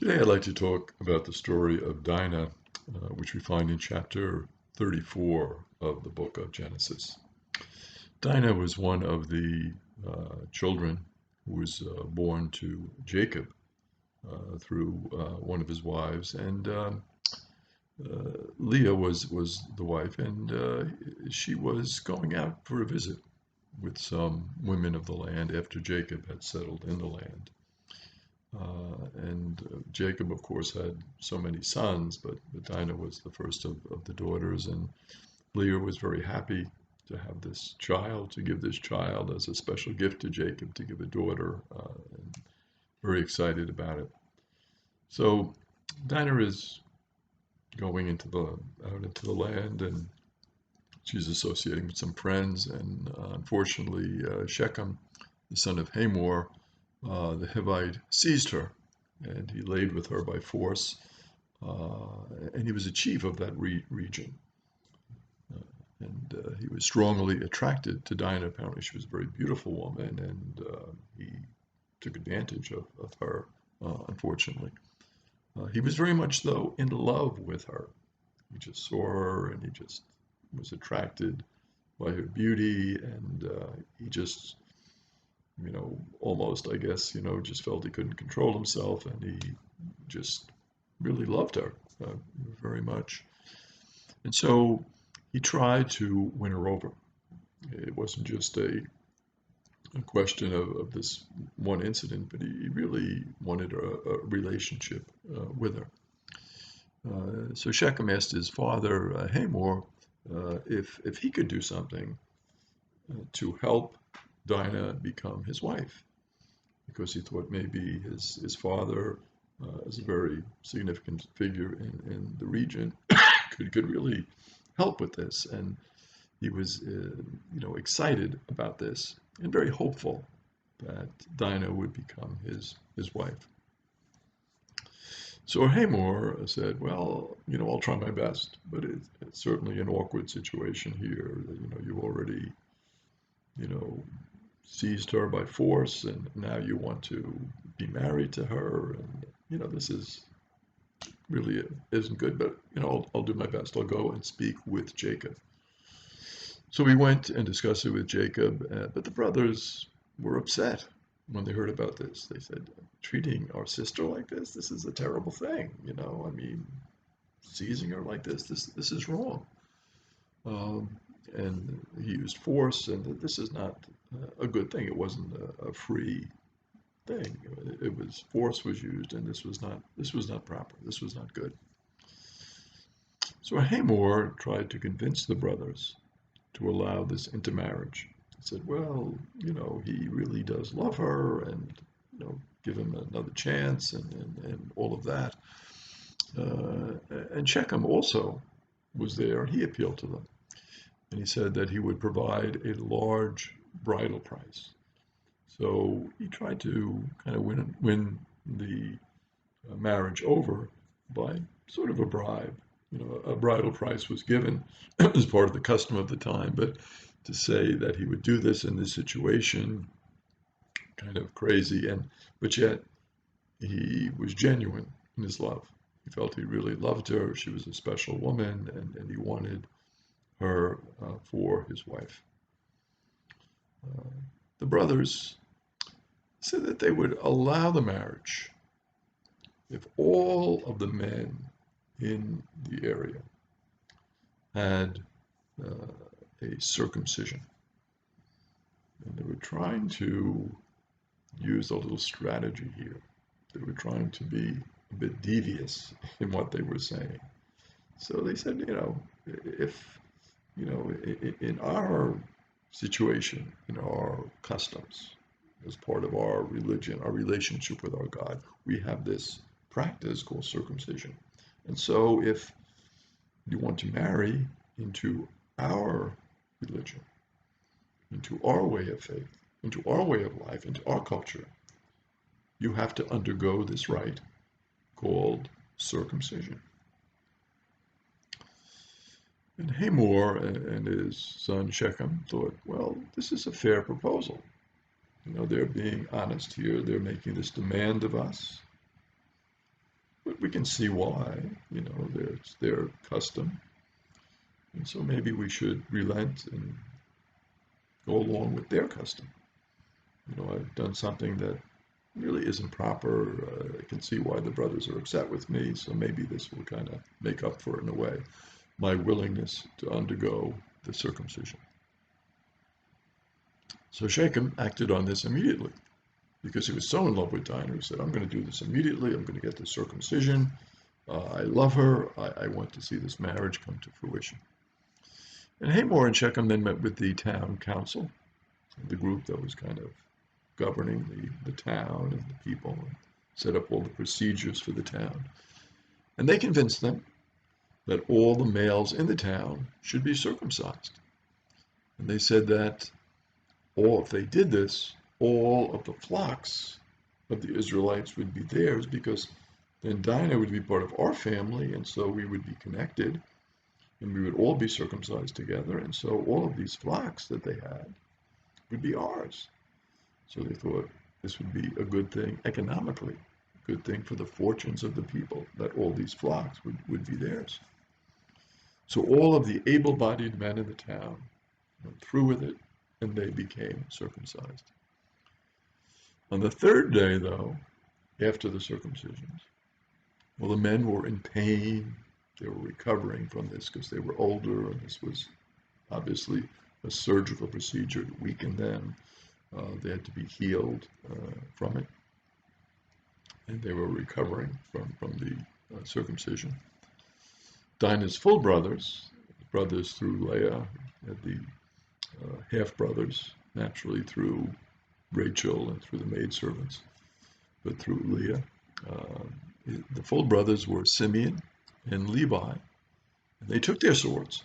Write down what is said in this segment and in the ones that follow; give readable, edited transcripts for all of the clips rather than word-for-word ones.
Today I'd like to talk about the story of Dinah, which we find in chapter 34 of the book of Genesis. Dinah was one of the children who was born to Jacob through one of his wives, and Leah was the wife, and she was going out for a visit with some women of the land after Jacob had settled in the land. And Jacob, of course, had so many sons, but Dinah was the first of the daughters, and Leah was very happy to have this child, to give this child as a special gift to Jacob, to give a daughter, and very excited about it. So Dinah is going out into the land, and she's associating with some friends, and unfortunately, Shechem, the son of Hamor, the Hivite, seized her, and he laid with her by force, and he was a chief of that region. And he was strongly attracted to Dinah. Apparently she was a very beautiful woman, and he took advantage of her, unfortunately. He was very much, though, in love with her. He just saw her, and he just was attracted by her beauty, and he just almost, I guess, just felt he couldn't control himself, and he just really loved her very much. And so he tried to win her over. It wasn't just a question of this one incident, but he really wanted a relationship with her. So Shechem asked his father, Hamor, if he could do something to help Dinah become his wife, because he thought maybe his father, as a very significant figure in the region, could really help with this. And he was excited about this and very hopeful that Dinah would become his wife. So Hamor said, well, I'll try my best, but it's certainly an awkward situation here. You already seized her by force, and now you want to be married to her, and this is really isn't good, but I'll do my best. I'll go and speak with Jacob. So we went and discussed it with Jacob, but the brothers were upset when they heard about this. They said, treating our sister like this is a terrible thing. I mean, seizing her like this is wrong. And he used force, and this is not a good thing. It wasn't a free thing. It was force was used, and this was not proper. This was not good. So Hamor tried to convince the brothers to allow this intermarriage. He said, well, he really does love her, and give him another chance, and all of that. And Shechem also was there, and he appealed to them. And he said that he would provide a large bridal price. So he tried to kind of win the marriage over by sort of a bribe. A bridal price was given as part of the custom of the time, but to say that he would do this in this situation, kind of crazy, but yet he was genuine in his love. He felt he really loved her. She was a special woman, and he wanted her for his wife. The brothers said that they would allow the marriage if all of the men in the area had a circumcision. And they were trying to use a little strategy here. They were trying to be a bit devious in what they were saying. So they said, if in our situation, in our customs, as part of our religion, our relationship with our God, we have this practice called circumcision. And so if you want to marry into our religion, into our way of faith, into our way of life, into our culture, you have to undergo this rite called circumcision. And Hamor and his son Shechem thought, well, this is a fair proposal. They're being honest here. They're making this demand of us. But we can see why, it's their custom. And so maybe we should relent and go along with their custom. I've done something that really isn't proper. I can see why the brothers are upset with me, so maybe this will kind of make up for it in a way. My willingness to undergo the circumcision. So Shechem acted on this immediately because he was so in love with Dinah. He said, I'm going to do this immediately. I'm going to get the circumcision. I love her. I want to see this marriage come to fruition. And Hamor and Shechem then met with the town council, the group that was kind of governing the town and the people, and set up all the procedures for the town. And they convinced them that all the males in the town should be circumcised. And they said that if they did this, all of the flocks of the Israelites would be theirs, because then Dinah would be part of our family, and so we would be connected, and we would all be circumcised together, and so all of these flocks that they had would be ours. So they thought this would be a good thing economically, a good thing for the fortunes of the people, that all these flocks would be theirs. So all of the able-bodied men in the town went through with it, and they became circumcised. On the third day, though, after the circumcisions, the men were in pain. They were recovering from this because they were older, and this was obviously a surgical procedure to weaken them. They had to be healed from it, and they were recovering from the circumcision. Dinah's full brothers through Leah, had the half-brothers, naturally through Rachel and through the maidservants, but through Leah. The full brothers were Simeon and Levi, and they took their swords,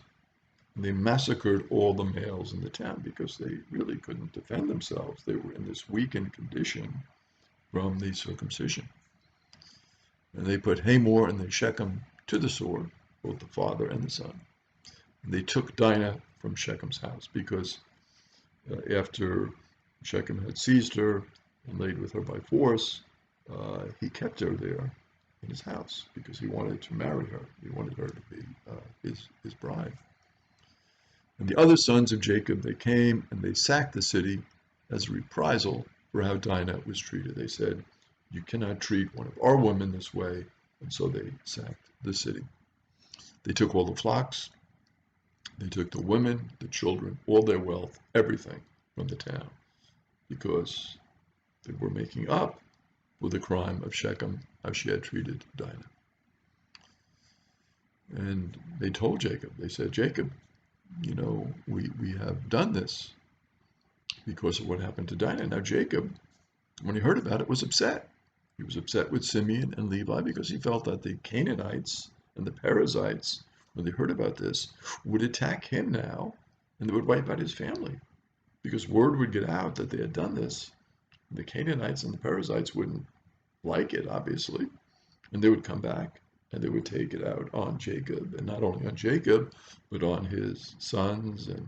and they massacred all the males in the town because they really couldn't defend themselves. They were in this weakened condition from the circumcision. And they put Hamor and the Shechem to the sword, both the father and the son. And they took Dinah from Shechem's house because after Shechem had seized her and laid with her by force, he kept her there in his house because he wanted to marry her. He wanted her to be his bride. And the other sons of Jacob, they came and they sacked the city as a reprisal for how Dinah was treated. They said, you cannot treat one of our women this way, and so they sacked the city. They took all the flocks, they took the women, the children, all their wealth, everything from the town, because they were making up for the crime of Shechem, how she had treated Dinah. And they told Jacob, they said, Jacob, we have done this because of what happened to Dinah. Now Jacob, when he heard about it, was upset. He was upset with Simeon and Levi because he felt that the Canaanites and the Perizzites, when they heard about this, would attack him now, and they would wipe out his family, because word would get out that they had done this. The Canaanites and the Perizzites wouldn't like it, obviously, and they would come back and they would take it out on Jacob, and not only on Jacob, but on his sons and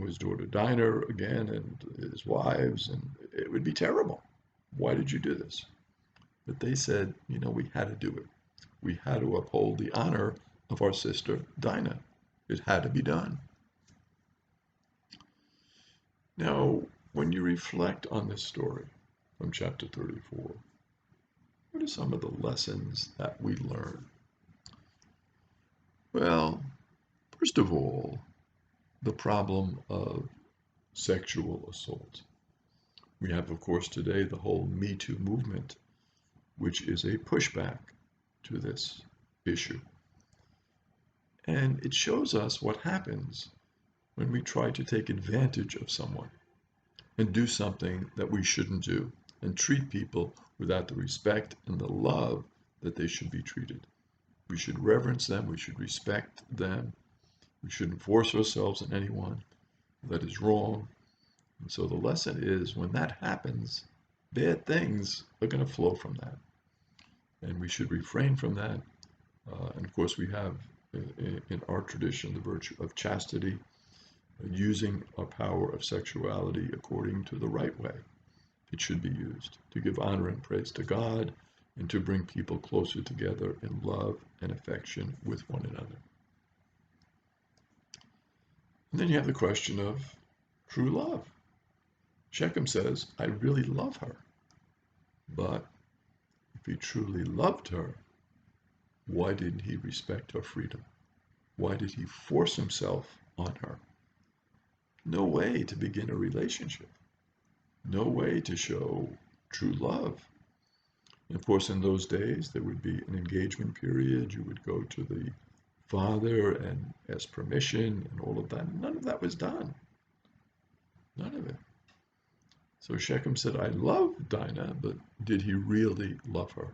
his daughter Dinah again, and his wives, and it would be terrible. Why did you do this? But they said, we had to do it. We had to uphold the honor of our sister Dinah. It had to be done. Now, when you reflect on this story from chapter 34, what are some of the lessons that we learn? Well, first of all, the problem of sexual assault. We have, of course, today the whole Me Too movement, which is a pushback to this issue. And it shows us what happens when we try to take advantage of someone and do something that we shouldn't do, and treat people without the respect and the love that they should be treated. We should reverence them, we should respect them, we shouldn't force ourselves on anyone. That is wrong. And so the lesson is, when that happens, bad things are going to flow from that. And we should refrain from that. And of course, we have in our tradition the virtue of chastity, using our power of sexuality according to the right way. It should be used to give honor and praise to God and to bring people closer together in love and affection with one another. And then you have the question of true love. Shechem says, I really love her. But if he truly loved her, why didn't he respect her freedom? Why did he force himself on her? No way to begin a relationship. No way to show true love. And of course, in those days, there would be an engagement period. You would go to the father and ask permission and all of that. None of that was done. None of it. So Shechem said, I love Dinah, but did he really love her?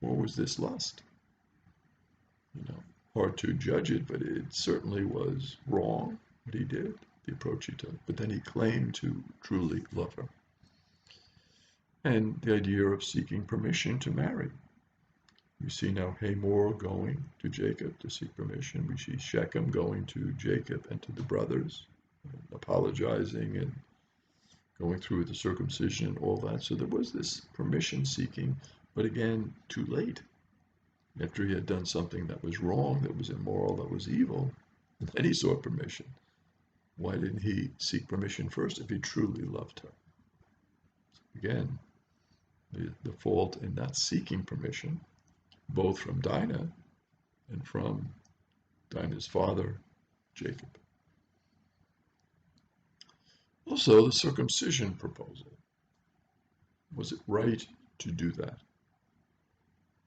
Or was this lust? Hard to judge it, but it certainly was wrong what he did, the approach he took. But then he claimed to truly love her. And the idea of seeking permission to marry. We see now Hamor going to Jacob to seek permission. We see Shechem going to Jacob and to the brothers, apologizing and going through the circumcision and all that. So there was this permission seeking, but again, too late. After he had done something that was wrong, that was immoral, that was evil, then he sought permission. Why didn't he seek permission first if he truly loved her? Again, the fault in not seeking permission, both from Dinah and from Dinah's father, Jacob. Also, the circumcision proposal. Was it right to do that?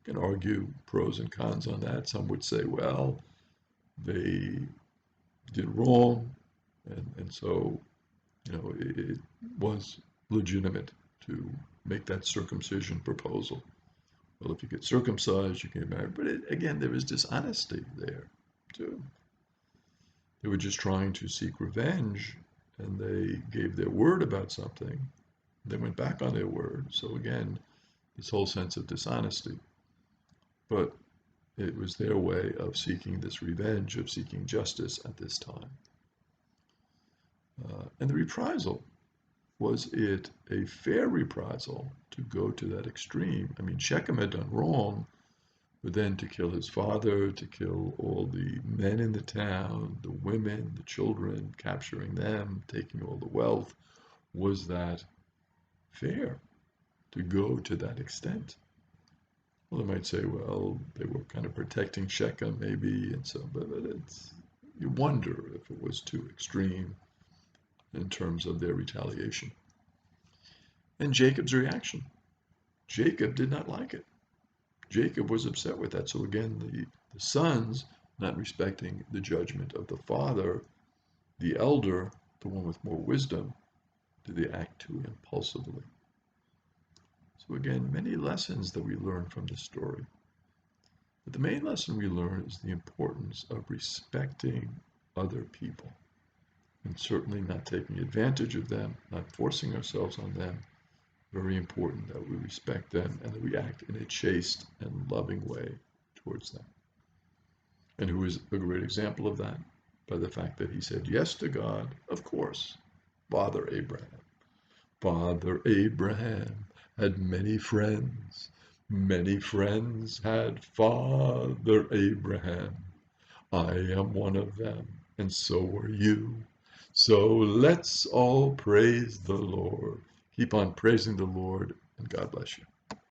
You can argue pros and cons on that. Some would say, well, they did wrong, and so, it was legitimate to make that circumcision proposal. Well, if you get circumcised, you can get married. But again, there was dishonesty there, too. They were just trying to seek revenge, and they gave their word about something. They went back on their word. So again, this whole sense of dishonesty. But it was their way of seeking this revenge, of seeking justice at this time. And the reprisal, was it a fair reprisal to go to that extreme? I mean, Shechem had done wrong, but then to kill his father, to kill all the men in the town, the women, the children, capturing them, taking all the wealth, was that fair to go to that extent? Well, they might say, well, they were kind of protecting Shechem maybe, and so, but you wonder if it was too extreme in terms of their retaliation. And Jacob's reaction. Jacob did not like it. Jacob was upset with that. So again, the sons, not respecting the judgment of the father, the elder, the one with more wisdom, did they act too impulsively? So again, many lessons that we learn from this story. But the main lesson we learn is the importance of respecting other people, and certainly not taking advantage of them, not forcing ourselves on them. Very important that we respect them and that we act in a chaste and loving way towards them. And who is a great example of that? By the fact that he said yes to God, of course, Father Abraham. Father Abraham had many friends. Many friends had Father Abraham. I am one of them, and so are you. So let's all praise the Lord. Keep on praising the Lord, and God bless you.